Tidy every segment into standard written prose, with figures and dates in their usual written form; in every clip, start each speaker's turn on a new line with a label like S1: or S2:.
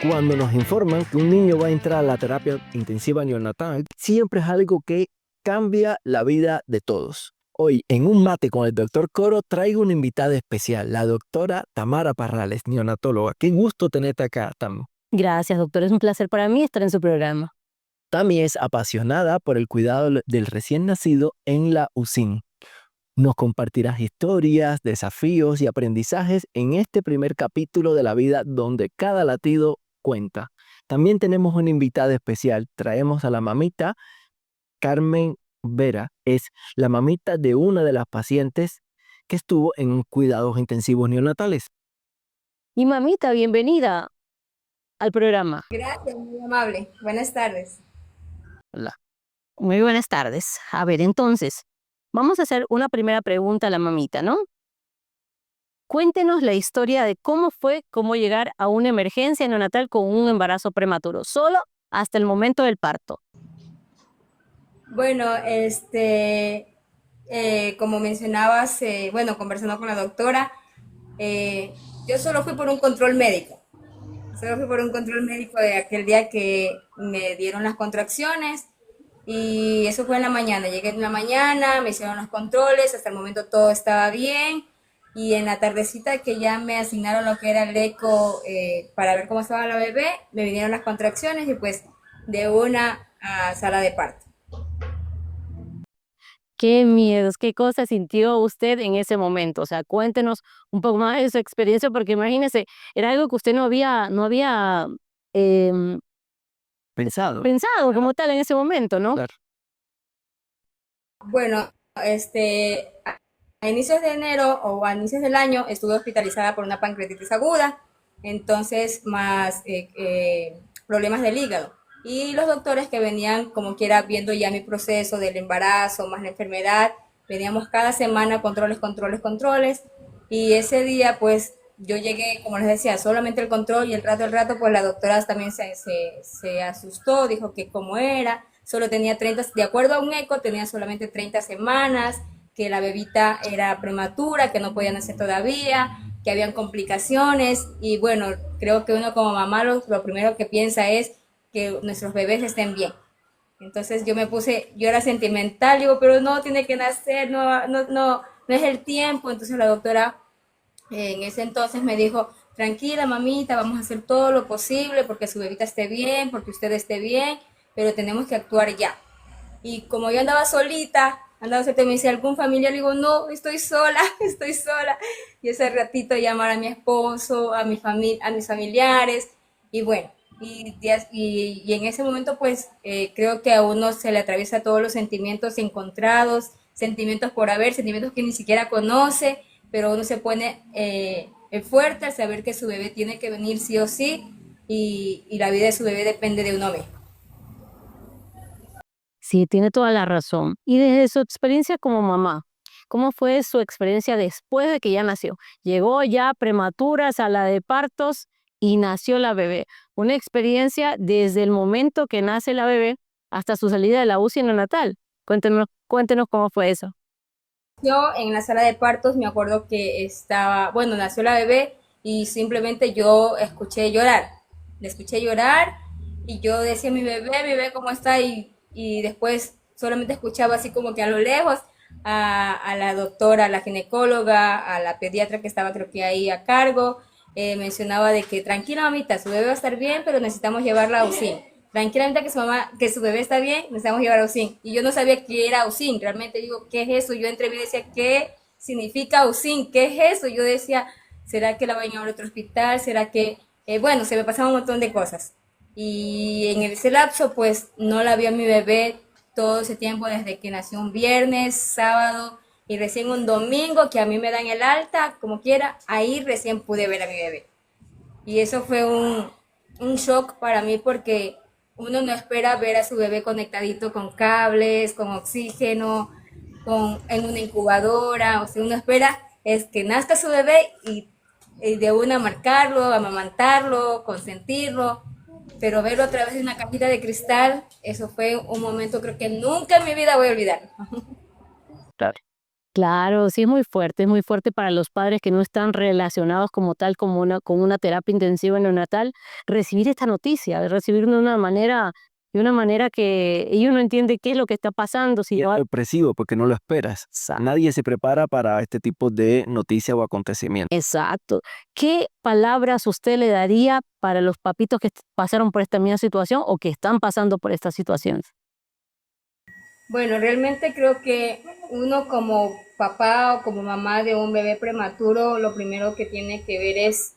S1: Cuando nos informan que un niño va a entrar a la terapia intensiva neonatal, siempre es algo que cambia la vida de todos. Hoy, en un mate con el doctor Coro, traigo una invitada especial, la doctora Tamara Parrales, neonatóloga. Qué gusto tenerte acá, Tam.
S2: Gracias, doctor. Es un placer para mí estar en su programa.
S1: Tami es apasionada por el cuidado del recién nacido en la USIN. Nos compartirás historias, desafíos y aprendizajes en este primer capítulo de la vida donde cada latido cuenta. También tenemos una invitada especial. Traemos a la mamita Carmen Vera. Es la mamita de una de las pacientes que estuvo en cuidados intensivos neonatales.
S2: Y mamita, bienvenida al programa.
S3: Gracias, muy amable. Buenas tardes.
S1: Hola.
S2: Muy buenas tardes. A ver, entonces, vamos a hacer una primera pregunta a la mamita, ¿no? Cuéntenos la historia de cómo llegar a una emergencia neonatal con un embarazo prematuro, solo hasta el momento del parto.
S3: Bueno, como mencionabas, conversando con la doctora, yo solo fui por un control médico. Solo fui por un control médico de aquel día que me dieron las contracciones y eso fue en la mañana. Llegué en la mañana, me hicieron los controles, hasta el momento todo estaba bien y en la tardecita que ya me asignaron lo que era el eco para ver cómo estaba la bebé, me vinieron las contracciones y pues de una a sala de parto.
S2: Qué miedos, qué cosa sintió usted en ese momento. O sea, cuéntenos un poco más de su experiencia, porque imagínese, era algo que usted no había em,
S1: Pensado.
S2: pensado como tal en ese momento, ¿no?
S1: Claro.
S3: Bueno, a inicios de enero o a inicios del año estuve hospitalizada por una pancreatitis aguda, entonces más problemas del hígado. Y los doctores que venían como quiera viendo ya mi proceso del embarazo más la enfermedad, veníamos cada semana controles. Y ese día pues yo llegué, como les decía, solamente el control y el rato pues la doctora también se asustó, dijo que cómo era, solo tenía 30, de acuerdo a un eco, tenía solamente 30 semanas, que la bebita era prematura, que no podía nacer todavía, que habían complicaciones y bueno, creo que uno como mamá lo primero que piensa es que nuestros bebés estén bien. Entonces yo era sentimental, digo, pero no, tiene que nacer, no es el tiempo. Entonces la doctora en ese entonces me dijo, tranquila mamita, vamos a hacer todo lo posible porque su bebita esté bien, porque usted esté bien, pero tenemos que actuar ya. Y como yo andaba solita, me dice algún familiar, le digo, no, estoy sola, estoy sola. Y ese ratito llamar a mi esposo, a a mis familiares, y bueno, y en ese momento pues creo que a uno se le atraviesa todos los sentimientos encontrados, sentimientos por haber, sentimientos que ni siquiera conoce, pero uno se pone fuerte al saber que su bebé tiene que venir sí o sí, y la vida de su bebé depende de uno mismo.
S2: Sí, tiene toda la razón. Y desde su experiencia como mamá, ¿cómo fue su experiencia después de que ya nació? Llegó ya prematura a sala de partos y nació la bebé. Una experiencia desde el momento que nace la bebé hasta su salida de la UCI neonatal. Cuéntenos cómo fue eso.
S3: Yo en la sala de partos me acuerdo que nació la bebé y simplemente yo escuché llorar. Le escuché llorar y yo decía, mi bebé, ¿cómo está? Y después solamente escuchaba así como que a lo lejos a la doctora, a la ginecóloga, a la pediatra que estaba creo que ahí a cargo, mencionaba de que tranquila mamita, su bebé va a estar bien, pero necesitamos llevarla a UCI. Tranquilamente que su bebé está bien, necesitamos llevar a USIN. Y yo no sabía qué era USIN, realmente digo, ¿qué es eso? Yo entre mí decía, ¿qué significa USIN? ¿Qué es eso? Yo decía, ¿será que la van a llevar a otro hospital? ¿Será que...? Bueno, se me pasaban un montón de cosas. Y en ese lapso, pues, no la vi a mi bebé todo ese tiempo, desde que nació un viernes, sábado, y recién un domingo, que a mí me dan el alta, como quiera, ahí recién pude ver a mi bebé. Y eso fue un shock para mí porque uno no espera ver a su bebé conectadito con cables, con oxígeno, en una incubadora. O sea, uno espera es que nazca su bebé y de una marcarlo, amamantarlo, consentirlo. Pero verlo a través de una cajita de cristal, eso fue un momento creo que nunca en mi vida voy a olvidar.
S2: Claro. Claro, sí es muy fuerte para los padres que no están relacionados como tal como con una terapia intensiva neonatal, recibir esta noticia, recibir de una manera que ellos no entienden qué es lo que está pasando, si
S1: Y es
S2: no
S1: sorpresivo porque no lo esperas. Nadie se prepara para este tipo de noticia o acontecimiento.
S2: exacto. ¿Qué palabras usted le daría para los papitos que pasaron por esta misma situación o que están pasando por esta situación?
S3: Bueno, realmente creo que uno como papá o como mamá de un bebé prematuro, lo primero que tiene que ver es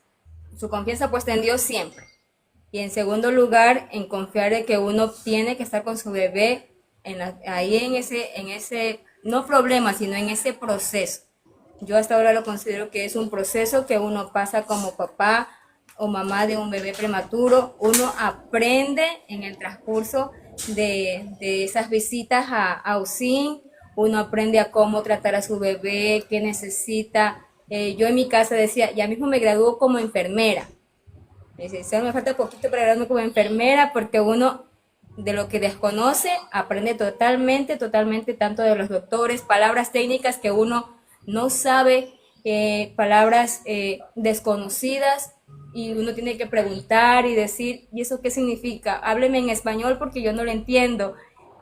S3: su confianza puesta en Dios siempre. Y en segundo lugar, en confiar en que uno tiene que estar con su bebé ahí en ese, no problema, sino en ese proceso. Yo hasta ahora lo considero que es un proceso que uno pasa como papá o mamá de un bebé prematuro. Uno aprende en el transcurso de esas visitas a USIN, uno aprende a cómo tratar a su bebé, qué necesita. Yo en mi casa decía, ya mismo me graduó como enfermera. Solo me falta poquito para graduarme como enfermera porque uno de lo que desconoce aprende totalmente, tanto de los doctores, palabras técnicas que uno no sabe, palabras desconocidas y uno tiene que preguntar y decir, ¿y eso qué significa? Hábleme en español porque yo no lo entiendo.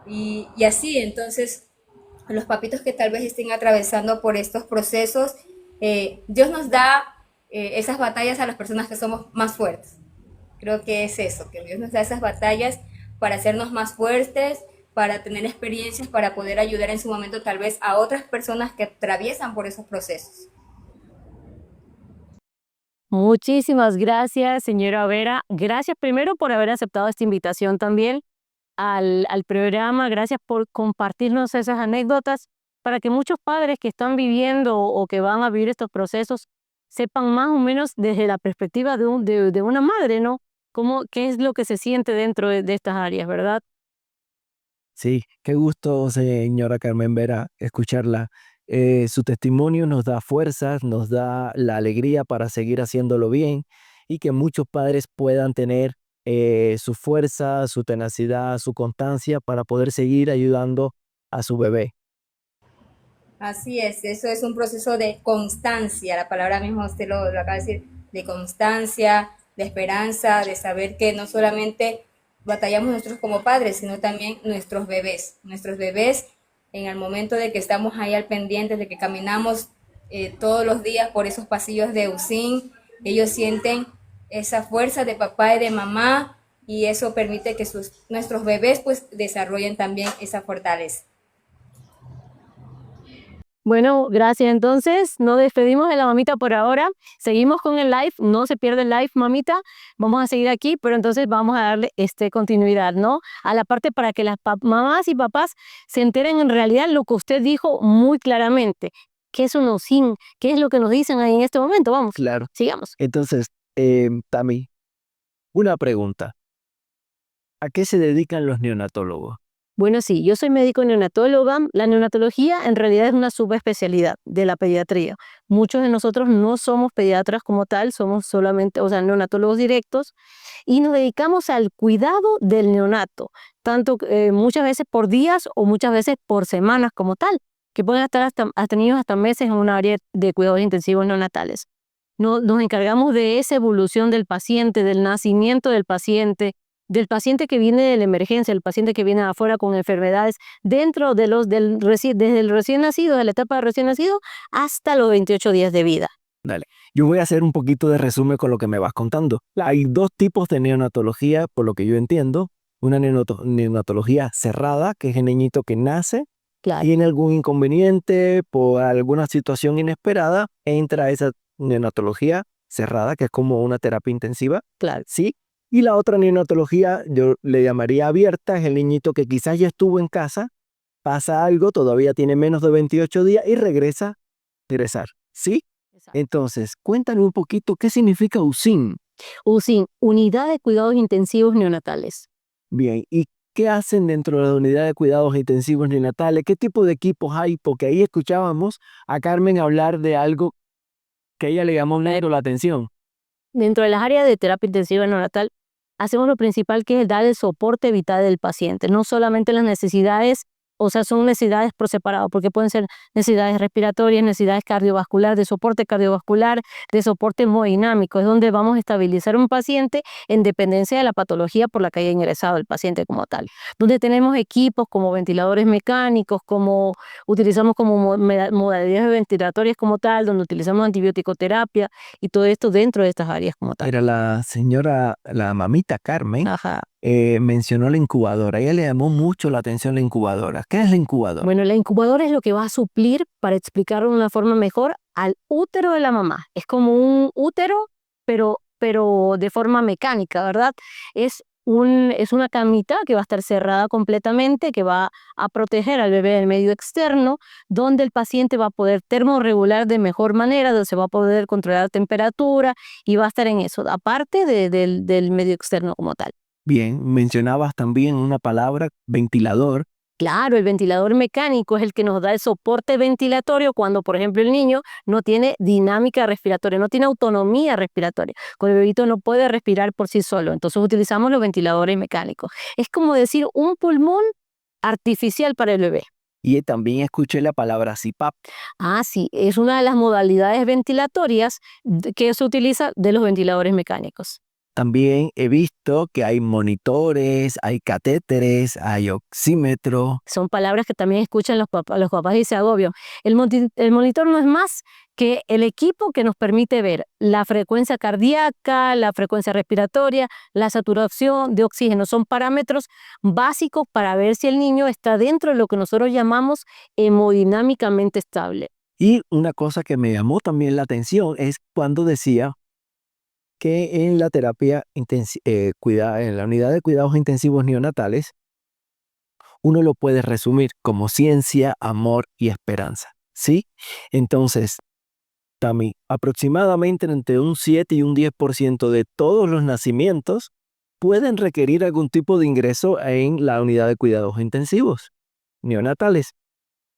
S3: Y así, entonces, los papitos que tal vez estén atravesando por estos procesos, Dios nos da esas batallas a las personas que somos más fuertes. Creo que es eso, que Dios nos da esas batallas para hacernos más fuertes, para tener experiencias, para poder ayudar en su momento tal vez a otras personas que atraviesan por esos procesos.
S2: Muchísimas gracias, señora Vera. Gracias primero por haber aceptado esta invitación también al programa. Gracias por compartirnos esas anécdotas para que muchos padres que están viviendo o que van a vivir estos procesos sepan más o menos desde la perspectiva de una madre, ¿no? Qué es lo que se siente dentro de estas áreas, ¿verdad?
S1: Sí, qué gusto, señora Carmen Vera, escucharla. Su testimonio nos da fuerzas, nos da la alegría para seguir haciéndolo bien y que muchos padres puedan tener su fuerza, su tenacidad, su constancia para poder seguir ayudando a su bebé.
S3: Así es, eso es un proceso de constancia, la palabra mismo usted lo acaba de decir, de constancia, de esperanza, de saber que no solamente batallamos nosotros como padres, sino también nuestros bebés en el momento de que estamos ahí al pendiente, de que caminamos todos los días por esos pasillos de USIN, ellos sienten esa fuerza de papá y de mamá y eso permite que nuestros bebés pues desarrollen también esa fortaleza.
S2: Bueno, gracias. Entonces, nos despedimos de la mamita por ahora. Seguimos con el live. No se pierde el live, mamita. Vamos a seguir aquí, pero entonces vamos a darle continuidad, ¿no? A la parte para que las mamás y papás se enteren en realidad lo que usted dijo muy claramente. ¿Qué es un OSIN? ¿Qué es lo que nos dicen ahí en este momento? Vamos,
S1: Claro.
S2: sigamos.
S1: Entonces, Tami, una pregunta. ¿A qué se dedican los neonatólogos?
S2: Bueno, sí, yo soy médico neonatóloga. La neonatología en realidad es una subespecialidad de la pediatría. Muchos de nosotros no somos pediatras como tal, somos solamente, o sea, neonatólogos directos y nos dedicamos al cuidado del neonato, tanto muchas veces por días o muchas veces por semanas como tal, que pueden estar hasta niños hasta meses en un área de cuidados intensivos neonatales. Nos encargamos de esa evolución del paciente, del nacimiento del paciente que viene de la emergencia, el paciente que viene de afuera con enfermedades, dentro de desde el recién nacido, de la etapa de recién nacido, hasta los 28 días de vida.
S1: Dale. Yo voy a hacer un poquito de resumen con lo que me vas contando. Hay dos tipos de neonatología, por lo que yo entiendo. Una neonatología cerrada, que es el niñito que nace,
S2: Claro,
S1: tiene algún inconveniente por alguna situación inesperada, entra a esa neonatología cerrada, que es como una terapia intensiva,
S2: claro.
S1: ¿sí? Y la otra neonatología, yo le llamaría abierta, es el niñito que quizás ya estuvo en casa, pasa algo, todavía tiene menos de 28 días y regresa a regresar, ¿sí?
S2: Exacto.
S1: Entonces, cuéntame un poquito qué significa USIN.
S2: USIN, Unidad de Cuidados Intensivos Neonatales.
S1: Bien, ¿y qué hacen dentro de la unidad de cuidados intensivos neonatales? ¿Qué tipo de equipos hay? Porque ahí escuchábamos a Carmen hablar de algo que a ella le llamó negro la atención.
S2: Dentro de las áreas de terapia intensiva neonatal, hacemos lo principal que es dar el soporte vital del paciente, no solamente las necesidades o sea, son necesidades por separado, porque pueden ser necesidades respiratorias, necesidades cardiovasculares, de soporte cardiovascular, de soporte hemodinámico. Es donde vamos a estabilizar un paciente en dependencia de la patología por la que haya ingresado el paciente como tal. Donde tenemos equipos como ventiladores mecánicos, como utilizamos como modalidades ventilatorias como tal, donde utilizamos antibiótico-terapia y todo esto dentro de estas áreas como tal.
S1: Era la mamita Carmen,
S2: Ajá.
S1: mencionó la incubadora. A ella le llamó mucho la atención la incubadora. ¿Qué es la incubadora?
S2: Bueno, la incubadora es lo que va a suplir, para explicarlo de una forma mejor, al útero de la mamá. Es como un útero, pero de forma mecánica, ¿verdad? Es una camita que va a estar cerrada completamente, que va a proteger al bebé del medio externo, donde el paciente va a poder termorregular de mejor manera, donde se va a poder controlar la temperatura y va a estar en eso, aparte del medio externo como tal.
S1: Bien, mencionabas también una palabra, ventilador.
S2: Claro, el ventilador mecánico es el que nos da el soporte ventilatorio cuando, por ejemplo, el niño no tiene dinámica respiratoria, no tiene autonomía respiratoria. Cuando el bebito no puede respirar por sí solo. Entonces utilizamos los ventiladores mecánicos. Es como decir un pulmón artificial para el bebé.
S1: Y también escuché la palabra CPAP.
S2: Ah, sí, es una de las modalidades ventilatorias que se utiliza de los ventiladores mecánicos.
S1: También he visto que hay monitores, hay catéteres, hay oxímetro.
S2: Son palabras que también escuchan los papás y se agobian. El monitor no es más que el equipo que nos permite ver la frecuencia cardíaca, la frecuencia respiratoria, la saturación de oxígeno. Son parámetros básicos para ver si el niño está dentro de lo que nosotros llamamos hemodinámicamente estable.
S1: Y una cosa que me llamó también la atención es cuando decía que en la en la unidad de cuidados intensivos neonatales, uno lo puede resumir como ciencia, amor y esperanza, ¿sí? Entonces, Tami, aproximadamente entre un 7 y un 10% de todos los nacimientos pueden requerir algún tipo de ingreso en la unidad de cuidados intensivos neonatales.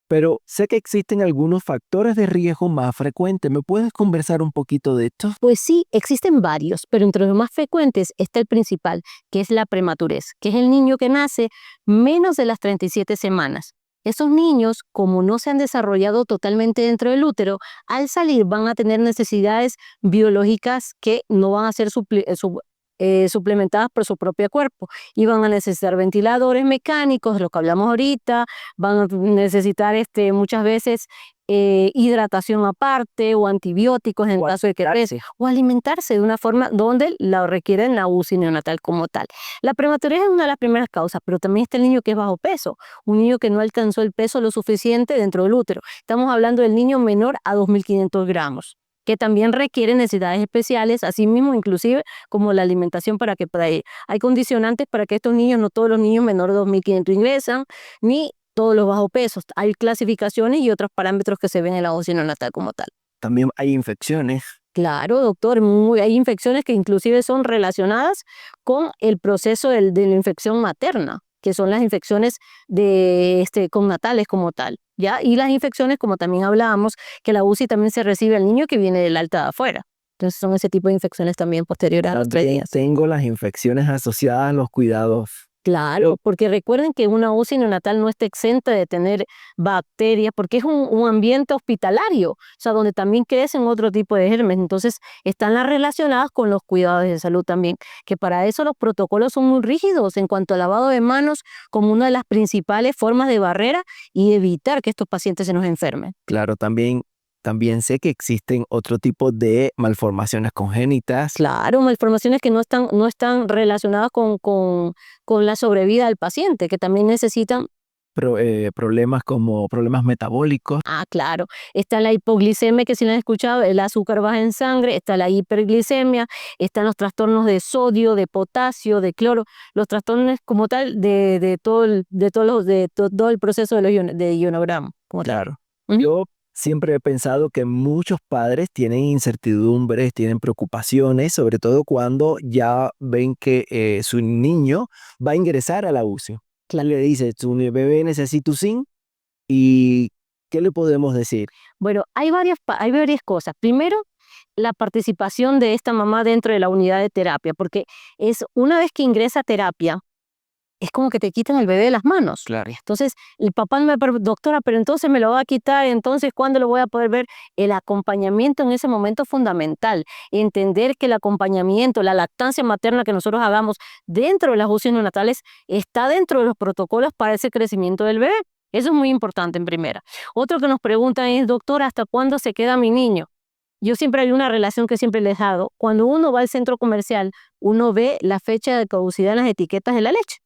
S1: Pero sé que existen algunos factores de riesgo más frecuentes. ¿Me puedes conversar un poquito de esto?
S2: Pues sí, existen varios, pero entre los más frecuentes está el principal, que es la prematurez, que es el niño que nace menos de las 37 semanas. Esos niños, como no se han desarrollado totalmente dentro del útero, al salir van a tener necesidades biológicas que no van a ser suplementadas por su propio cuerpo y van a necesitar ventiladores mecánicos, lo que hablamos ahorita, van a necesitar muchas veces hidratación aparte o antibióticos en
S1: O
S2: caso de que
S1: alimentarse.
S2: o alimentarse de una forma donde la requieren la UCI neonatal como tal. La prematurez es una de las primeras causas, pero también está el niño que es bajo peso, un niño que no alcanzó el peso lo suficiente dentro del útero. Estamos hablando del niño menor a 2.500 gramos, que también requiere necesidades especiales, así mismo inclusive como la alimentación para que pueda ir. Hay condicionantes para que estos niños, no todos los niños menores de 2.500 ingresan, ni todos los bajo pesos. Hay clasificaciones y otros parámetros que se ven en la UCI neonatal como tal.
S1: También hay infecciones.
S2: Claro, doctor, hay infecciones que inclusive son relacionadas con el proceso de la infección materna, que son las infecciones connatales como tal, ¿ya? Y las infecciones, como también hablábamos, que la UCI también se recibe al niño que viene del alta de afuera. Entonces son ese tipo de infecciones también posteriores a los 3 días.
S1: Tengo las infecciones asociadas a los cuidados.
S2: Claro, porque recuerden que una UCI neonatal no está exenta de tener bacterias, porque es un ambiente hospitalario, o sea, donde también crecen otro tipo de gérmenes. Entonces, están las relacionadas con los cuidados de salud también, que para eso los protocolos son muy rígidos en cuanto al lavado de manos como una de las principales formas de barrera y evitar que estos pacientes se nos enfermen.
S1: Claro, también sé que existen otro tipo de malformaciones congénitas.
S2: Claro, malformaciones que no están relacionadas con la sobrevida del paciente, que también necesitan.
S1: Problemas como problemas metabólicos.
S2: Ah, claro. Está la hipoglicemia, que si la han escuchado, el azúcar baja en sangre, está la hiperglicemia, están los trastornos de sodio, de potasio, de cloro, los trastornos como tal de todo el proceso de ionograma.
S1: Claro.
S2: Ujú.
S1: Yo siempre he pensado que muchos padres tienen incertidumbres, tienen preocupaciones, sobre todo cuando ya ven que su niño va a ingresar a la UCI. Le dice, tu bebé necesita UCI, ¿y qué le podemos decir?
S2: Bueno, hay varias cosas. Primero, la participación de esta mamá dentro de la unidad de terapia, porque es una vez que ingresa a terapia, es como que te quitan el bebé de las manos.
S1: Claro.
S2: Entonces, el papá me dice, doctora, pero entonces me lo va a quitar, entonces, ¿cuándo lo voy a poder ver? El acompañamiento en ese momento es fundamental. Entender que el acompañamiento, la lactancia materna que nosotros hagamos dentro de las UCI neonatales está dentro de los protocolos para ese crecimiento del bebé. Eso es muy importante en primera. Otro que nos preguntan es, doctora, ¿hasta cuándo se queda mi niño? Yo siempre hay una relación que siempre les he dado. Cuando uno va al centro comercial, uno ve la fecha de caducidad en las etiquetas de la leche,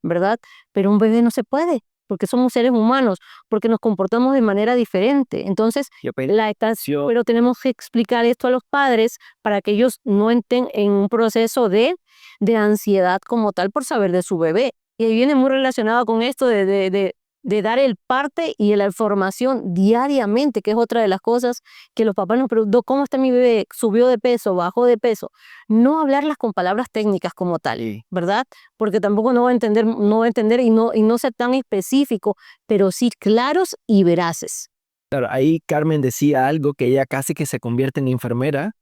S2: ¿verdad? Pero un bebé no se puede, porque somos seres humanos, porque nos comportamos de manera diferente. Entonces, pero tenemos que explicar esto a los padres para que ellos no entren en un proceso de ansiedad como tal por saber de su bebé. Y ahí viene muy relacionado con esto de dar el parte y la información diariamente, que es otra de las cosas que los papás nos preguntan, ¿cómo está mi bebé? ¿Subió de peso? ¿Bajó de peso? No hablarlas con palabras técnicas como tal,
S1: Sí.
S2: ¿verdad? Porque tampoco no va a entender y no ser tan específico, pero sí claros y veraces.
S1: Claro, ahí Carmen decía algo que ella casi que se convierte en enfermera,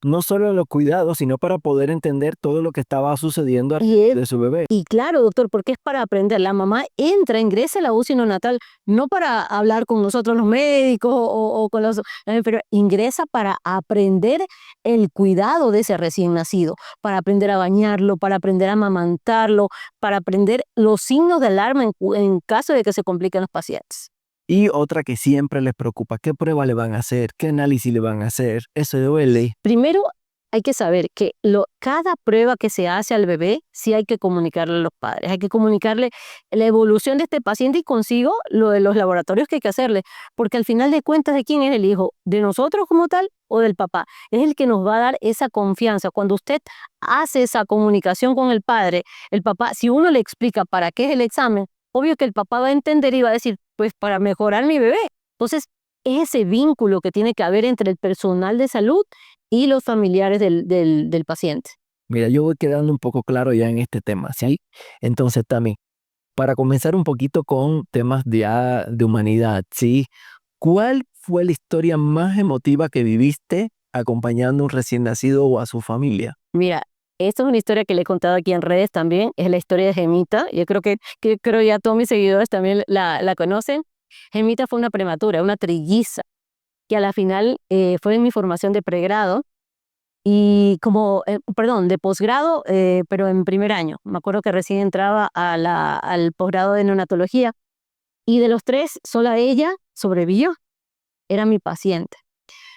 S1: no solo en los cuidados, sino para poder entender todo lo que estaba sucediendo de su bebé.
S2: Y claro, doctor, porque es para aprender. La mamá ingresa a la UCI neonatal, no para hablar con nosotros los médicos o con los enfermeros, ingresa para aprender el cuidado de ese recién nacido, para aprender a bañarlo, para aprender a amamantarlo, para aprender los signos de alarma en caso de que se compliquen los pacientes.
S1: Y otra que siempre les preocupa, ¿qué prueba le van a hacer? ¿Qué análisis le van a hacer? Eso duele.
S2: Primero, hay que saber que cada prueba que se hace al bebé, sí hay que comunicarle a los padres. Hay que comunicarle la evolución de este paciente y consigo lo de los laboratorios que hay que hacerle. Porque al final de cuentas, ¿de quién es el hijo? ¿De nosotros como tal o del papá? Es el que nos va a dar esa confianza. Cuando usted hace esa comunicación con el padre, el papá, si uno le explica para qué es el examen, obvio que el papá va a entender y va a decir, pues para mejorar mi bebé. Entonces, ese vínculo que tiene que haber entre el personal de salud y los familiares del paciente.
S1: Mira, yo voy quedando un poco claro ya en este tema, ¿sí? Entonces, también, para comenzar un poquito con temas de humanidad, ¿sí? ¿Cuál fue la historia más emotiva que viviste acompañando a un recién nacido o a su familia?
S2: Mira, esto es una historia que le he contado aquí en redes también, es la historia de Gemita. Yo creo que creo ya todos mis seguidores también la conocen. Gemita fue una prematura, una trilliza, que a la final fue en mi formación de pregrado y de posgrado, pero en primer año. Me acuerdo que recién entraba al posgrado de neonatología y de los tres, sola ella sobrevivió, era mi paciente.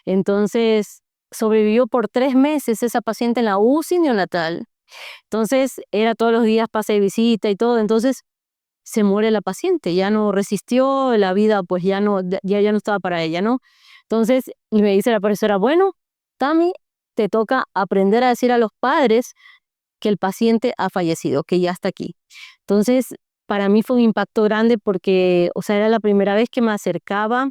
S2: Entonces, sobrevivió por 3 meses esa paciente en la UCI neonatal. Entonces, era todos los días pase de visita y todo. Entonces, se muere la paciente, ya no resistió, la vida pues ya no estaba para ella, ¿no? Entonces, me dice la profesora, bueno, Tami, te toca aprender a decir a los padres que el paciente ha fallecido, que ya está aquí. Entonces, para mí fue un impacto grande porque, o sea, era la primera vez que me acercaba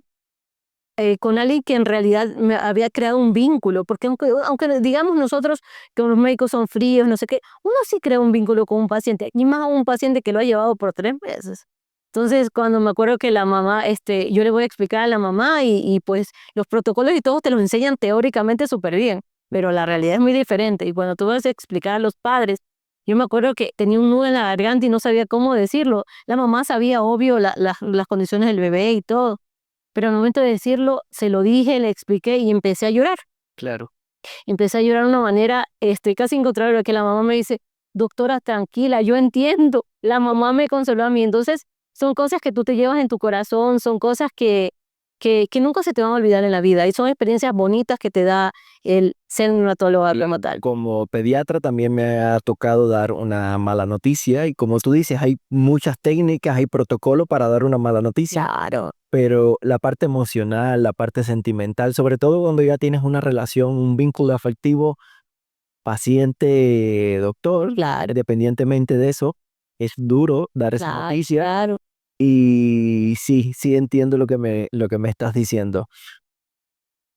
S2: con alguien que en realidad me había creado un vínculo, porque aunque digamos nosotros que los médicos son fríos, no sé qué, uno sí crea un vínculo con un paciente, y más un paciente que lo ha llevado por 3 meses. Entonces, cuando me acuerdo que la mamá, yo le voy a explicar a la mamá y pues los protocolos y todo te los enseñan teóricamente súper bien, pero la realidad es muy diferente. Y cuando tú vas a explicar a los padres, yo me acuerdo que tenía un nudo en la garganta y no sabía cómo decirlo. La mamá sabía, obvio, las condiciones del bebé y todo. Pero al momento de decirlo, se lo dije, le expliqué y empecé a llorar.
S1: Claro.
S2: Empecé a llorar de una manera casi incontrolable, que la mamá me dice, doctora, tranquila, yo entiendo. La mamá me consoló a mí. Entonces, son cosas que tú te llevas en tu corazón, son cosas que nunca se te van a olvidar en la vida. Y son experiencias bonitas que te da el ser neonatólogo como tal.
S1: Como pediatra también me ha tocado dar una mala noticia y como tú dices, hay muchas técnicas, hay protocolo para dar una mala noticia.
S2: Claro.
S1: Pero la parte emocional, la parte sentimental, sobre todo cuando ya tienes una relación, un vínculo afectivo paciente-doctor,
S2: Claro.
S1: independientemente de eso, es duro dar esa noticia.
S2: Claro.
S1: Y sí entiendo lo que me estás diciendo.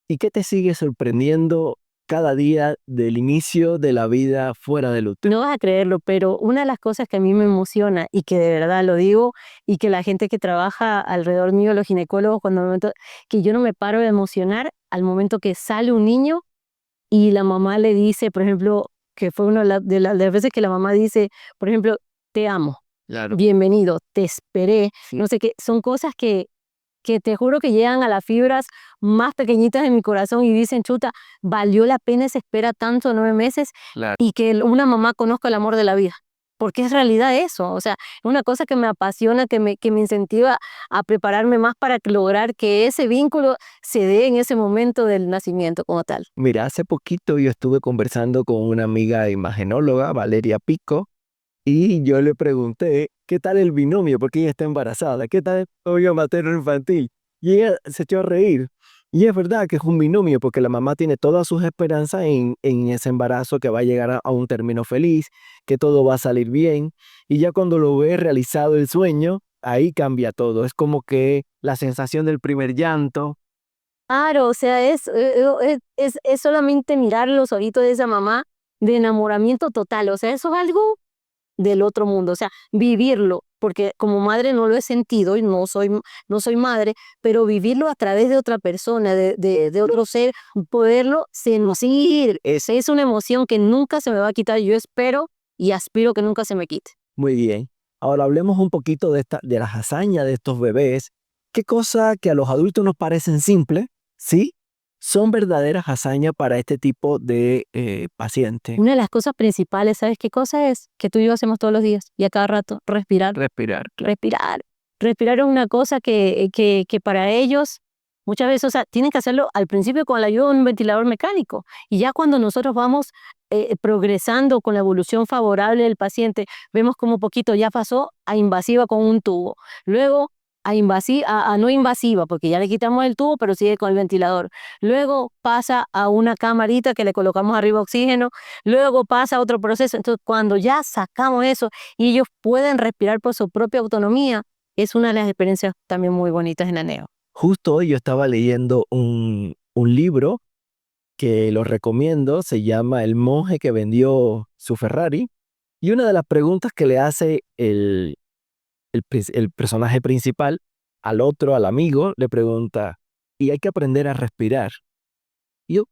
S1: ¿Y qué te sigue sorprendiendo cada día del inicio de la vida fuera del útero?
S2: No vas a creerlo, pero una de las cosas que a mí me emociona y que de verdad lo digo y que la gente que trabaja alrededor mío, los ginecólogos, que yo no me paro de emocionar al momento que sale un niño y la mamá le dice, por ejemplo, que fue una de las veces que la mamá dice, por ejemplo, te amo.
S1: Claro.
S2: bienvenido, te esperé,
S1: Sí.
S2: no sé qué, son cosas que te juro que llegan a las fibras más pequeñitas de mi corazón y dicen, chuta, valió la pena esa espera tanto, 9 meses,
S1: Claro.
S2: y que una mamá conozca el amor de la vida. Porque es realidad eso, o sea, es una cosa que me apasiona, que me incentiva a prepararme más para lograr que ese vínculo se dé en ese momento del nacimiento como tal.
S1: Mira, hace poquito yo estuve conversando con una amiga imagenóloga, Valeria Pico, y yo le pregunté, ¿qué tal el binomio? Porque ella está embarazada, ¿qué tal el binomio materno-infantil? Y ella se echó a reír. Y es verdad que es un binomio porque la mamá tiene todas sus esperanzas en ese embarazo, que va a llegar a un término feliz, que todo va a salir bien. Y ya cuando lo ve realizado el sueño, ahí cambia todo. Es como que la sensación del primer llanto.
S2: Claro, o sea, es solamente mirar los ojitos de esa mamá de enamoramiento total, o sea, eso es algo del otro mundo, o sea, vivirlo, porque como madre no lo he sentido y no soy madre, pero vivirlo a través de otra persona, de otro ser, poderlo sentir, es una emoción que nunca se me va a quitar, yo espero y aspiro que nunca se me quite.
S1: Muy bien. Ahora hablemos un poquito de las hazañas de estos bebés. ¿Qué cosas que a los adultos nos parecen simples, sí, son verdaderas hazañas para este tipo de paciente?
S2: Una de las cosas principales, ¿sabes qué cosa es? Que tú y yo hacemos todos los días y a cada rato, respirar.
S1: Respirar.
S2: Respirar. Respirar es una cosa que para ellos muchas veces, o sea, tienen que hacerlo al principio con la ayuda de un ventilador mecánico. Y ya cuando nosotros vamos progresando con la evolución favorable del paciente, vemos como poquito ya pasó a invasiva con un tubo. Luego a no invasiva, porque ya le quitamos el tubo, pero sigue con el ventilador. Luego pasa a una camarita que le colocamos arriba oxígeno. Luego pasa a otro proceso. Entonces, cuando ya sacamos eso y ellos pueden respirar por su propia autonomía, es una de las experiencias también muy bonitas en ANEO.
S1: Justo hoy yo estaba leyendo un libro que lo recomiendo, se llama El monje que vendió su Ferrari. Y una de las preguntas que le hace el personaje principal al otro, al amigo, le pregunta, y hay que aprender a respirar. Y yo,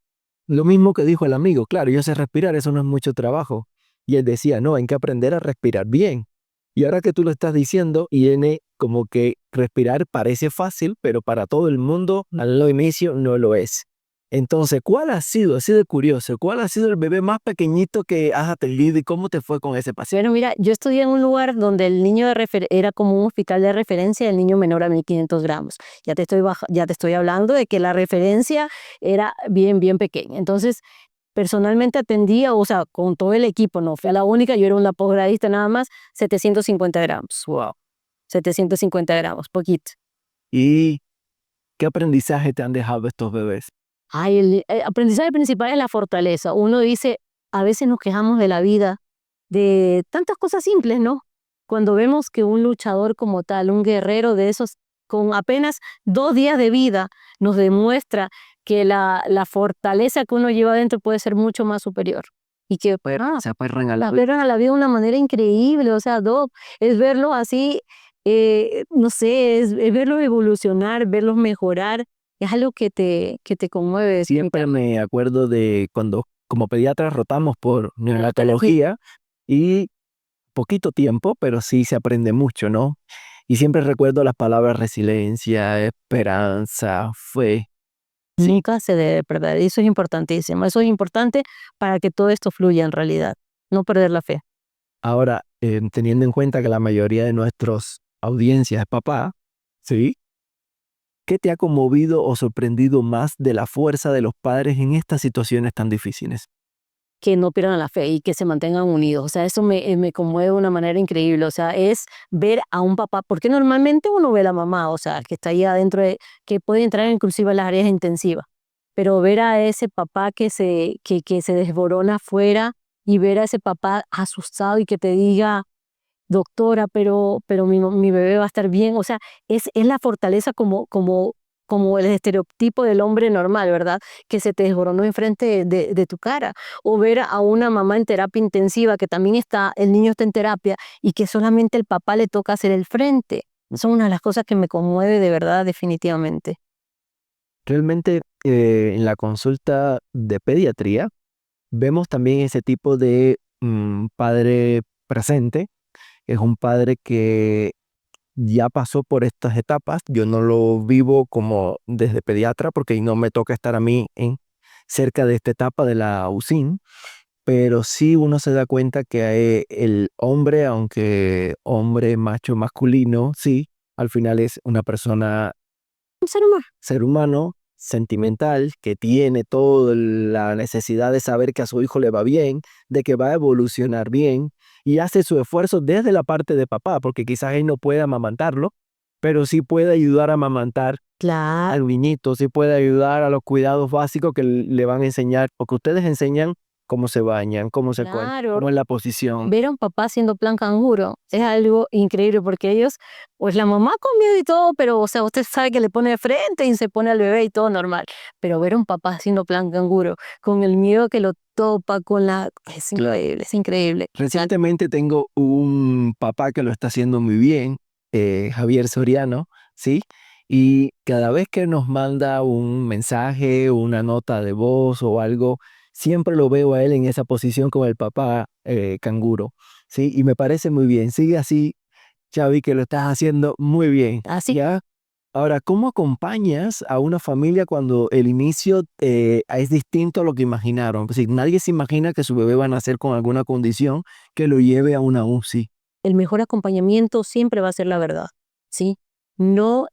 S1: lo mismo que dijo el amigo, claro, yo sé respirar, eso no es mucho trabajo. Y él decía, no, hay que aprender a respirar bien. Y ahora que tú lo estás diciendo, viene como que respirar parece fácil, pero para todo el mundo al inicio no lo es. Entonces, ¿cuál ha sido, así de curioso, cuál ha sido el bebé más pequeñito que has atendido y cómo te fue con ese paciente?
S2: Bueno, mira, yo estudié en un lugar donde el niño era como un hospital de referencia, el niño menor a 1500 gramos. Ya te estoy hablando de que la referencia era bien, bien pequeña. Entonces, personalmente atendía, o sea, con todo el equipo, no fui a la única, yo era una posgradista nada más, 750 gramos.
S1: Wow.
S2: 750 gramos, poquito.
S1: ¿Y qué aprendizaje te han dejado estos bebés?
S2: Ay, el aprendizaje principal es la fortaleza. Uno dice, a veces nos quejamos de la vida, de tantas cosas simples, ¿no? Cuando vemos que un luchador como tal, un guerrero de esos, con apenas 2 días de vida, nos demuestra que la fortaleza que uno lleva dentro puede ser mucho más superior. Y que
S1: Se aferran a
S2: la verán a la vida de una manera increíble, o sea, es verlo así, no sé, es verlos evolucionar, verlos mejorar, es algo que te conmueve.
S1: Siempre me acuerdo de cuando como pediatra rotamos por neonatología y poquito tiempo, pero sí se aprende mucho, ¿no? Y siempre recuerdo las palabras resiliencia, esperanza, fe. Sí.
S2: Nunca se debe perder, y eso es importantísimo, eso es importante para que todo esto fluya en realidad, no perder la fe.
S1: Ahora, teniendo en cuenta que la mayoría de nuestras audiencias es papá, ¿sí? ¿Qué te ha conmovido o sorprendido más de la fuerza de los padres en estas situaciones tan difíciles?
S2: Que no pierdan la fe y que se mantengan unidos. O sea, eso me conmueve de una manera increíble. O sea, es ver a un papá, porque normalmente uno ve a la mamá, o sea, que está ahí adentro, que puede entrar inclusive a las áreas intensivas, pero ver a ese papá que se desborona afuera y ver a ese papá asustado y que te diga, doctora, pero mi bebé va a estar bien. O sea, es la fortaleza como el estereotipo del hombre normal, ¿verdad? Que se te desboronó enfrente de tu cara. O ver a una mamá en terapia intensiva que también el niño está en terapia y que solamente el papá le toca hacer el frente. Son una de las cosas que me conmueve de verdad, definitivamente.
S1: Realmente en la consulta de pediatría vemos también ese tipo de padre presente es un padre que ya pasó por estas etapas. Yo no lo vivo como desde pediatra porque no me toca estar a mí cerca de esta etapa de la UCIN, pero sí uno se da cuenta que el hombre, aunque hombre macho masculino, sí, al final es una persona,
S2: Un ser humano.
S1: ser humano, sentimental, que tiene toda la necesidad de saber que a su hijo le va bien, de que va a evolucionar bien, y hace su esfuerzo desde la parte de papá, porque quizás él no puede amamantarlo, pero sí puede ayudar a amamantar
S2: Claro.
S1: al niñito, sí puede ayudar a los cuidados básicos que le van a enseñar, porque ustedes enseñan cómo se bañan, cómo se cuentan,
S2: Claro.
S1: cómo es la posición.
S2: Ver a un papá haciendo plan canguro es algo increíble porque ellos, pues la mamá con miedo y todo, pero o sea, usted sabe que le pone de frente y se pone al bebé y todo normal, pero ver a un papá haciendo plan canguro con el miedo que lo topa con la... Es increíble, es increíble.
S1: Recientemente tengo un papá que lo está haciendo muy bien, Javier Soriano, ¿sí? Y cada vez que nos manda un mensaje, una nota de voz o algo, siempre lo veo a él en esa posición con el papá canguro, ¿sí? Y me parece muy bien. Sigue así, Xavi, que lo estás haciendo muy bien.
S2: Así.
S1: ¿Ya? Ahora, ¿cómo acompañas a una familia cuando el inicio es distinto a lo que imaginaron? Es decir, nadie se imagina que su bebé va a nacer con alguna condición que lo lleve a una UCI.
S2: El mejor acompañamiento siempre va a ser la verdad, ¿sí? No,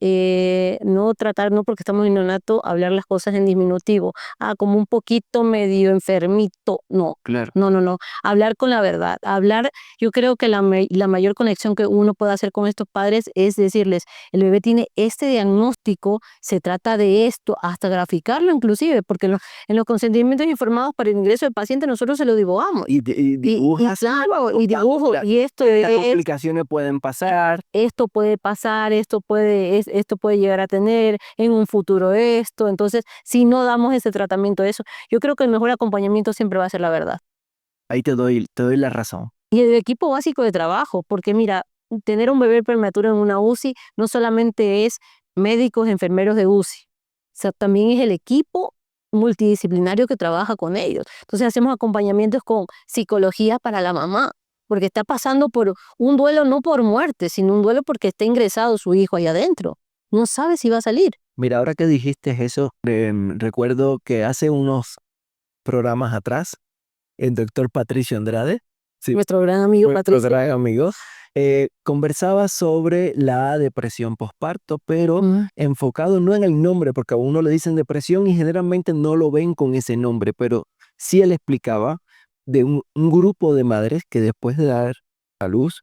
S2: no tratar, no porque estamos en neonato, hablar las cosas en diminutivo. Como un poquito medio enfermito. No,
S1: Claro.
S2: no. Hablar con la verdad. Hablar, yo creo que la mayor conexión que uno puede hacer con estos padres es decirles, el bebé tiene este diagnóstico, se trata de esto, hasta graficarlo inclusive, porque en los consentimientos informados para el ingreso del paciente nosotros se lo divulgamos.
S1: Y dibujas.
S2: Claro, y dibujo,
S1: Claro.
S2: y esto
S1: Estas
S2: es,
S1: complicaciones pueden pasar.
S2: esto puede pasar, esto puede llegar a tener en un futuro esto. Entonces, si no damos ese tratamiento de eso, yo creo que el mejor acompañamiento siempre va a ser la verdad.
S1: Ahí te doy la razón.
S2: Y el equipo básico de trabajo, porque mira, tener un bebé prematuro en una UCI no solamente es médicos, enfermeros de UCI, o sea, también es el equipo multidisciplinario que trabaja con ellos. Entonces hacemos acompañamientos con psicología para la mamá, porque está pasando por un duelo no por muerte, sino un duelo porque está ingresado su hijo ahí adentro. No sabe si va a salir.
S1: Mira, ahora que dijiste eso, recuerdo que hace unos programas atrás, el doctor Patricio Andrade, sí,
S2: Nuestro gran amigo
S1: nuestro
S2: Patricio.
S1: gran amigo, conversaba sobre la depresión postparto, pero enfocado no en el nombre, porque a uno le dicen depresión y generalmente no lo ven con ese nombre, pero sí él explicaba de un grupo de madres que después de dar a luz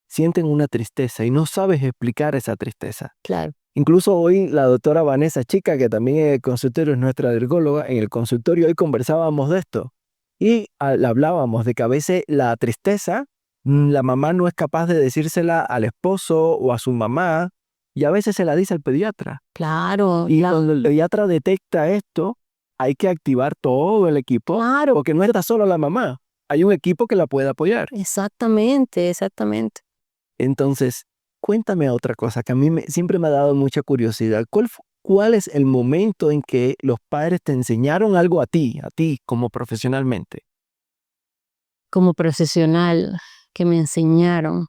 S1: sienten una tristeza y no sabes explicar esa tristeza.
S2: Claro.
S1: Incluso hoy la doctora Vanessa Chica, que también en el consultorio es nuestra alergóloga, en el consultorio hoy conversábamos de esto y hablábamos de que a veces la tristeza, la mamá no es capaz de decírsela al esposo o a su mamá y a veces se la dice al pediatra.
S2: Claro.
S1: Y cuando el pediatra detecta esto, hay que activar todo el equipo,
S2: Claro.
S1: porque no está solo la mamá, hay un equipo que la puede apoyar.
S2: Exactamente, exactamente.
S1: Entonces, cuéntame otra cosa que a mí siempre me ha dado mucha curiosidad. ¿Cuál es el momento en que los padres te enseñaron algo a ti como profesionalmente?
S2: Como profesional que me enseñaron,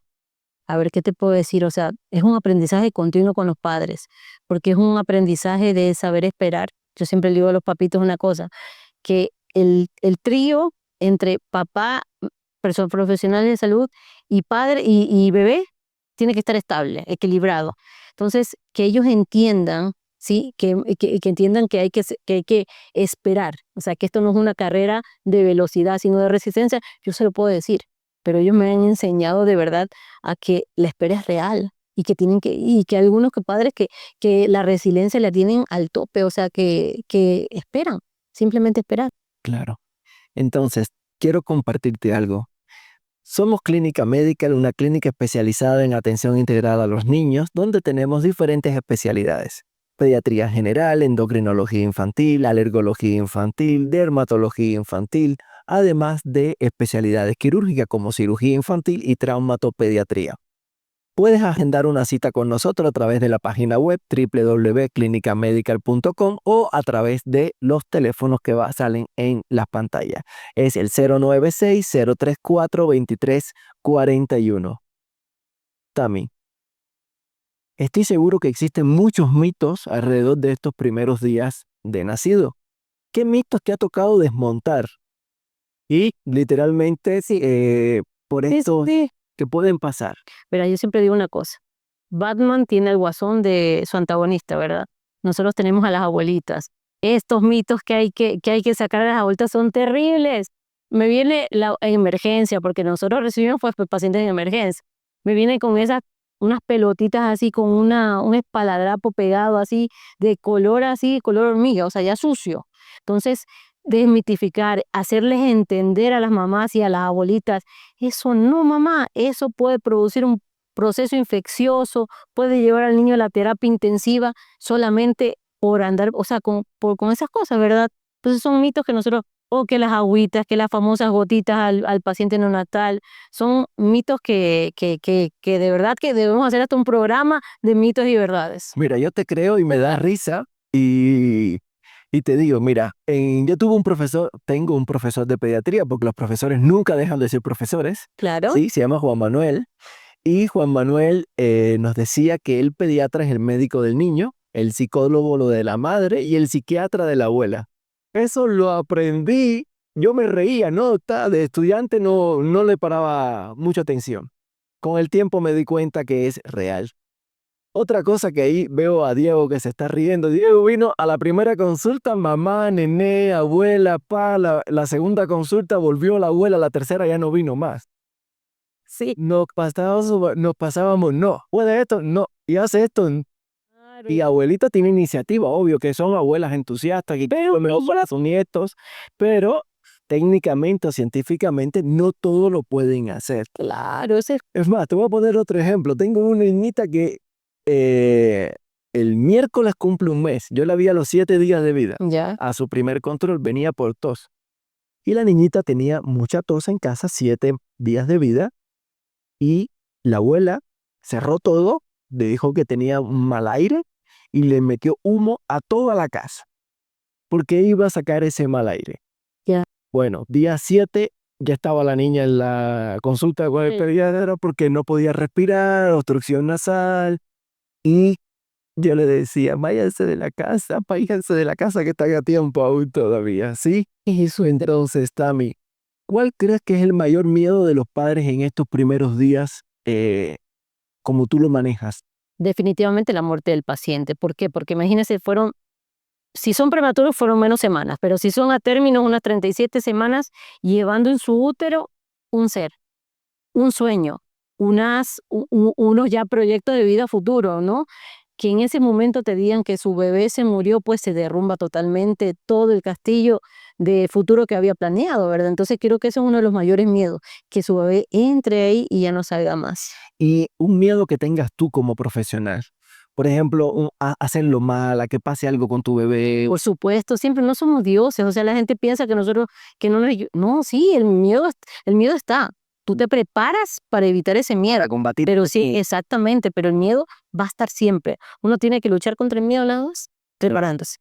S2: a ver, ¿qué te puedo decir? O sea, es un aprendizaje continuo con los padres, porque es un aprendizaje de saber esperar. Yo siempre le digo a los papitos una cosa, que el trío entre papá, persona profesional de salud, y padre y bebé, tiene que estar estable, equilibrado. Entonces, que ellos entiendan, ¿sí? Que entiendan que hay que esperar. O sea, que esto no es una carrera de velocidad, sino de resistencia. Yo se lo puedo decir, pero ellos me han enseñado de verdad a que la espera es real y que algunos padres que la resiliencia la tienen al tope, o sea, que esperan, simplemente esperar.
S1: Claro. Entonces, quiero compartirte algo. Somos Clínica Medical, una clínica especializada en atención integrada a los niños, donde tenemos diferentes especialidades. Pediatría general, endocrinología infantil, alergología infantil, dermatología infantil, además de especialidades quirúrgicas como cirugía infantil y traumatopediatría. Puedes agendar una cita con nosotros a través de la página web www.clinicamedical.com o a través de los teléfonos que salen en las pantallas. Es el 096-034-2341. Tami, estoy seguro que existen muchos mitos alrededor de estos primeros días de nacido. ¿Qué mitos te ha tocado desmontar? Y literalmente, por
S2: Sí,
S1: estos
S2: sí.
S1: que pueden pasar.
S2: Verá, yo siempre digo una cosa. Batman tiene el guasón de su antagonista, ¿verdad? Nosotros tenemos a las abuelitas. Estos mitos que hay que sacar a las abuelitas son terribles. Me viene la emergencia, porque nosotros recibimos pues pacientes en emergencia. Me viene con esas, unas pelotitas así, con un espaladrapo pegado así, color hormiga, o sea, ya sucio. Entonces, desmitificar, hacerles entender a las mamás y a las abuelitas, eso no, mamá, eso puede producir un proceso infeccioso, puede llevar al niño a la terapia intensiva solamente por andar, o sea, con esas cosas, ¿verdad? Entonces son mitos que nosotros, o que las agüitas, que las famosas gotitas al paciente neonatal, son mitos que de verdad que debemos hacer hasta un programa de mitos y verdades.
S1: Mira, yo te creo y me da risa y te digo, mira, yo tengo un profesor de pediatría, porque los profesores nunca dejan de ser profesores,
S2: Claro.
S1: ¿sí? Se llama Juan Manuel. Y Juan Manuel nos decía que el pediatra es el médico del niño, el psicólogo lo de la madre y el psiquiatra de la abuela. Eso lo aprendí, yo me reía, ¿no? De estudiante no le paraba mucha atención. Con el tiempo me di cuenta que es real. Otra cosa que ahí veo a Diego que se está riendo. Diego vino a la primera consulta, mamá, nené, abuela, pa. La segunda consulta volvió la abuela, la tercera ya no vino más.
S2: Sí.
S1: Nos pasábamos, no, puede esto, no, y hace esto.
S2: Claro.
S1: Y abuelita tiene iniciativa, obvio, que son abuelas entusiastas, y pero mejor para sus nietos, pero técnicamente o científicamente no todo lo pueden hacer.
S2: Claro, ese
S1: Es más, te voy a poner otro ejemplo. Tengo una niñita que el miércoles cumple un mes. Yo la vi a los 7 días de vida.
S2: ya.
S1: A su primer control venía por tos. Y la niñita tenía mucha tos en casa, 7 días de vida. Y la abuela cerró todo, le dijo que tenía un mal aire y le metió humo a toda la casa. ¿Por qué iba a sacar ese mal aire?
S2: Ya.
S1: Bueno, día 7 ya estaba la niña en la consulta con el
S2: Sí.
S1: pediatra porque no podía respirar, obstrucción nasal. Y yo le decía, váyanse de la casa, que están a tiempo aún todavía, ¿sí? Eso entonces, Tami, ¿cuál crees que es el mayor miedo de los padres en estos primeros días, como tú lo manejas?
S2: Definitivamente la muerte del paciente. ¿Por qué? Porque imagínense, si son prematuros fueron menos semanas, pero si son a término unas 37 semanas, llevando en su útero un ser, un sueño, unos ya proyectos de vida futuro, ¿no? Que en ese momento te digan que su bebé se murió, pues se derrumba totalmente todo el castillo de futuro que había planeado, ¿verdad? Entonces creo que ese es uno de los mayores miedos, que su bebé entre ahí y ya no salga más.
S1: Y un miedo que tengas tú como profesional. Por ejemplo, a hacerlo mal, a que pase algo con tu bebé.
S2: Por supuesto, siempre no somos dioses, o sea, la gente piensa que nosotros, que no, no, sí, el miedo está. Tú te preparas para evitar ese miedo.
S1: Para combatir.
S2: Pero sí, exactamente, pero el miedo va a estar siempre. Uno tiene que luchar contra el miedo, nada más, preparándose.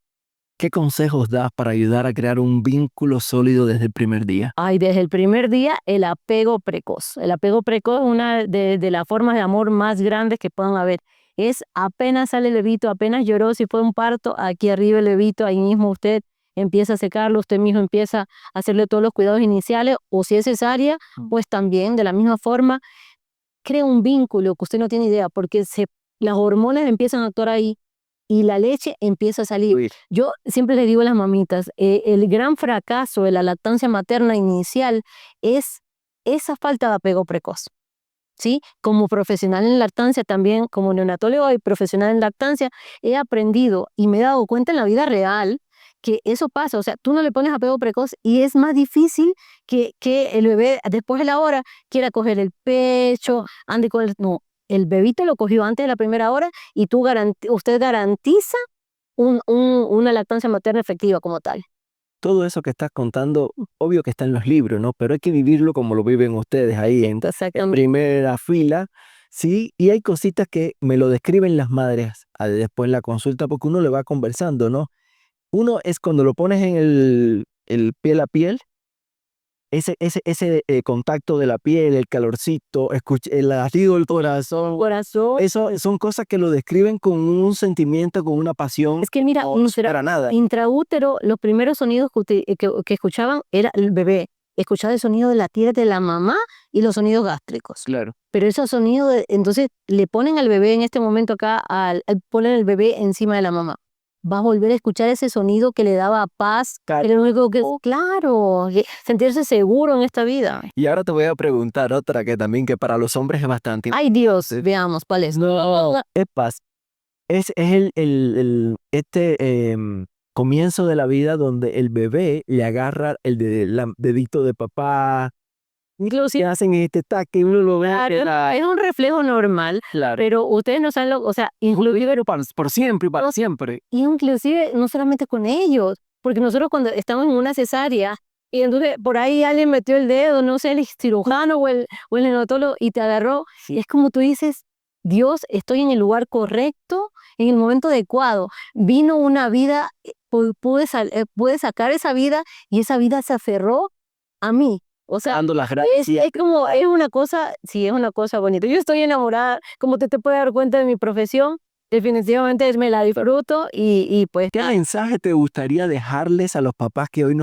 S1: ¿Qué consejos das para ayudar a crear un vínculo sólido desde el primer día?
S2: Ay, desde el primer día, el apego precoz. El apego precoz es una de las formas de amor más grandes que puedan haber. Es apenas sale el bebito, apenas lloró, si fue un parto, aquí arriba el bebito, ahí mismo usted empieza a secarlo, usted mismo empieza a hacerle todos los cuidados iniciales, o si es cesárea, pues también de la misma forma, crea un vínculo que usted no tiene idea, porque las hormonas empiezan a actuar ahí y la leche empieza a salir.
S1: Uy,
S2: Yo siempre le digo a las mamitas, el gran fracaso de la lactancia materna inicial es esa falta de apego precoz, ¿sí? Como profesional en lactancia también, como neonatólogo y profesional en lactancia, he aprendido y me he dado cuenta en la vida real que eso pasa. O sea, tú no le pones apego precoz y es más difícil que el bebé después de la hora quiera coger el pecho, ande con el... No, el bebito lo cogió antes de la primera hora y usted garantiza una lactancia materna efectiva como tal.
S1: todo eso que estás contando, obvio que está en los libros, ¿no? Pero hay que vivirlo como lo viven ustedes ahí en
S2: Exactamente.
S1: primera fila, ¿sí? Y hay cositas que me lo describen las madres después en la consulta, porque uno le va conversando, ¿no? Uno es cuando lo pones en el piel a piel, ese contacto de la piel, el calorcito, el latido del corazón. Eso son cosas que lo describen con un sentimiento, con una pasión.
S2: Es que mira,
S1: para nada.
S2: intraútero, los primeros sonidos que escuchaban era el bebé. Escuchaba el sonido de la tierra de la mamá y los sonidos gástricos.
S1: Claro.
S2: Pero esos sonidos, entonces le ponen al bebé en este momento acá, ponen el bebé encima de la mamá. Va a volver a escuchar ese sonido que le daba paz, pero luego claro, sentirse seguro en esta vida.
S1: Y ahora te voy a preguntar otra que también que para los hombres es bastante.
S2: Ay Dios, veamos, ¿cuál es?
S1: No, es paz. Es comienzo de la vida donde el bebé le agarra el dedito de papá.
S2: Inclusive
S1: Hacen este taque y uno lo ve.
S2: es un reflejo normal,
S1: Claro.
S2: pero ustedes no saben o sea, inclusive
S1: por siempre, para siempre.
S2: Y inclusive no solamente con ellos, porque nosotros cuando estamos en una cesárea y entonces por ahí alguien metió el dedo, no sé, el cirujano o el neonatólogo y te agarró, y es como tú dices, Dios, estoy en el lugar correcto, en el momento adecuado. Vino una vida, pude sacar esa vida y esa vida se aferró a mí. O sea,
S1: dando las gracias.
S2: es una cosa, sí, es una cosa bonita. Yo estoy enamorada, como te puedes dar cuenta de mi profesión, definitivamente me la disfruto y pues...
S1: ¿Qué mensaje te gustaría dejarles a los papás que hoy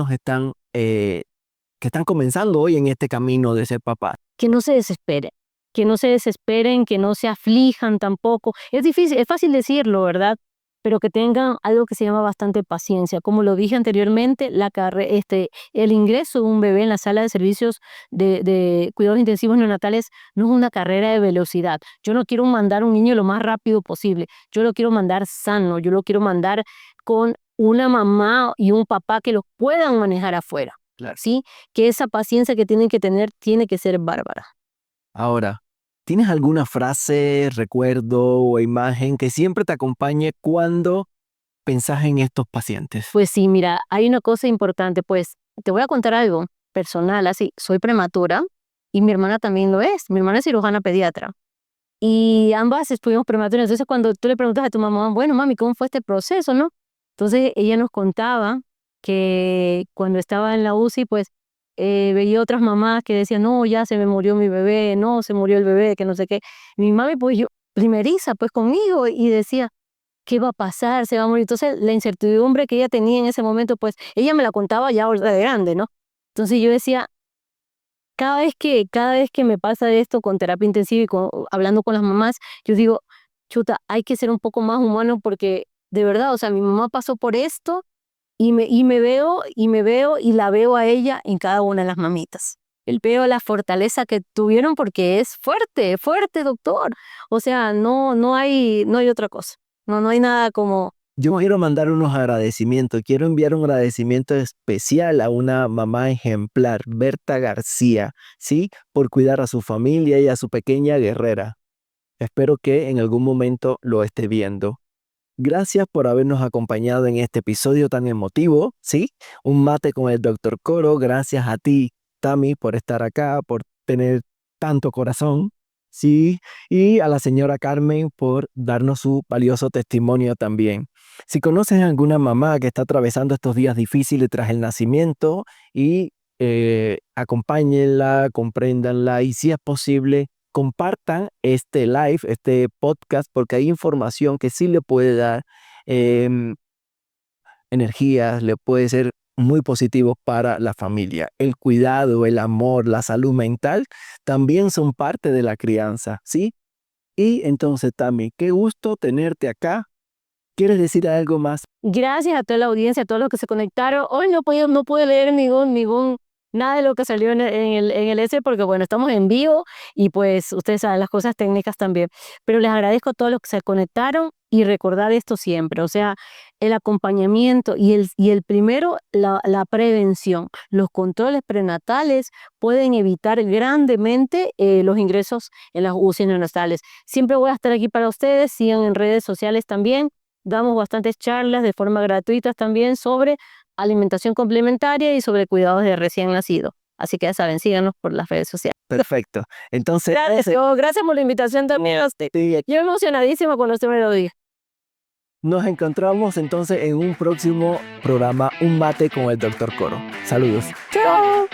S1: que están comenzando hoy en este camino de ser papás?
S2: Que no se desesperen, que no se aflijan tampoco. Es difícil, es fácil decirlo, ¿verdad? Pero que tengan algo que se llama bastante paciencia. Como lo dije anteriormente, el ingreso de un bebé en la sala de servicios de cuidados intensivos neonatales no es una carrera de velocidad. Yo no quiero mandar un niño lo más rápido posible. Yo lo quiero mandar sano, yo lo quiero mandar con una mamá y un papá que los puedan manejar afuera.
S1: Claro.
S2: ¿Sí? Que esa paciencia que tienen que tener tiene que ser bárbara.
S1: Ahora, ¿tienes alguna frase, recuerdo o imagen que siempre te acompañe cuando pensás en estos pacientes?
S2: Pues sí, mira, hay una cosa importante, pues te voy a contar algo personal, así, soy prematura y mi hermana también lo es, mi hermana es cirujana pediatra y ambas estuvimos prematuras, entonces cuando tú le preguntas a tu mamá, bueno, mami, ¿cómo fue este proceso, no? Entonces ella nos contaba que cuando estaba en la UCI, pues veía otras mamás que decían, no, ya se me murió mi bebé, no, se murió el bebé, que no sé qué. Mi mami, pues yo, primeriza, pues conmigo, y decía, ¿qué va a pasar? ¿Se va a morir? Entonces, la incertidumbre que ella tenía en ese momento, pues, ella me la contaba ya de grande, ¿no? Entonces yo decía, cada vez que me pasa esto con terapia intensiva y hablando con las mamás, yo digo, chuta, hay que ser un poco más humano porque, de verdad, o sea, mi mamá pasó por esto y me veo y la veo a ella en cada una de las mamitas. Veo la fortaleza que tuvieron porque es fuerte, doctor. O sea, no hay otra cosa. No hay nada como...
S1: Yo quiero mandar unos agradecimientos. Quiero enviar un agradecimiento especial a una mamá ejemplar, Berta García, ¿sí? Por cuidar a su familia y a su pequeña guerrera. Espero que en algún momento lo esté viendo. Gracias por habernos acompañado en este episodio tan emotivo, ¿sí? Un mate con el Dr. Coro. Gracias a ti, Tami, por estar acá, por tener tanto corazón, ¿sí? Y a la señora Carmen por darnos su valioso testimonio también. Si conoces a alguna mamá que está atravesando estos días difíciles tras el nacimiento y acompáñenla, compréndanla y si es posible, compartan este live, este podcast, porque hay información que sí le puede dar energías, le puede ser muy positivo para la familia. El cuidado, el amor, la salud mental también son parte de la crianza, ¿sí? Y entonces, Tami, qué gusto tenerte acá. ¿Quieres decir algo más?
S2: Gracias a toda la audiencia, a todos los que se conectaron. Hoy no pude leer nada de lo que salió en el S porque, bueno, estamos en vivo y pues ustedes saben las cosas técnicas también. Pero les agradezco a todos los que se conectaron y recordar esto siempre. O sea, el acompañamiento y el primero, la prevención. Los controles prenatales pueden evitar grandemente los ingresos en las UCI neonatales. Siempre voy a estar aquí para ustedes. Sigan en redes sociales también. Damos bastantes charlas de forma gratuita también sobre alimentación complementaria y sobre cuidados de recién nacido. Así que ya saben, síganos por las redes sociales.
S1: Perfecto. Entonces,
S2: gracias por la invitación también a usted.
S1: sí,
S2: Yo emocionadísima cuando usted me lo diga.
S1: nos encontramos entonces en un próximo programa, Un Mate con el Dr. Coro. Saludos.
S2: ¡Chao!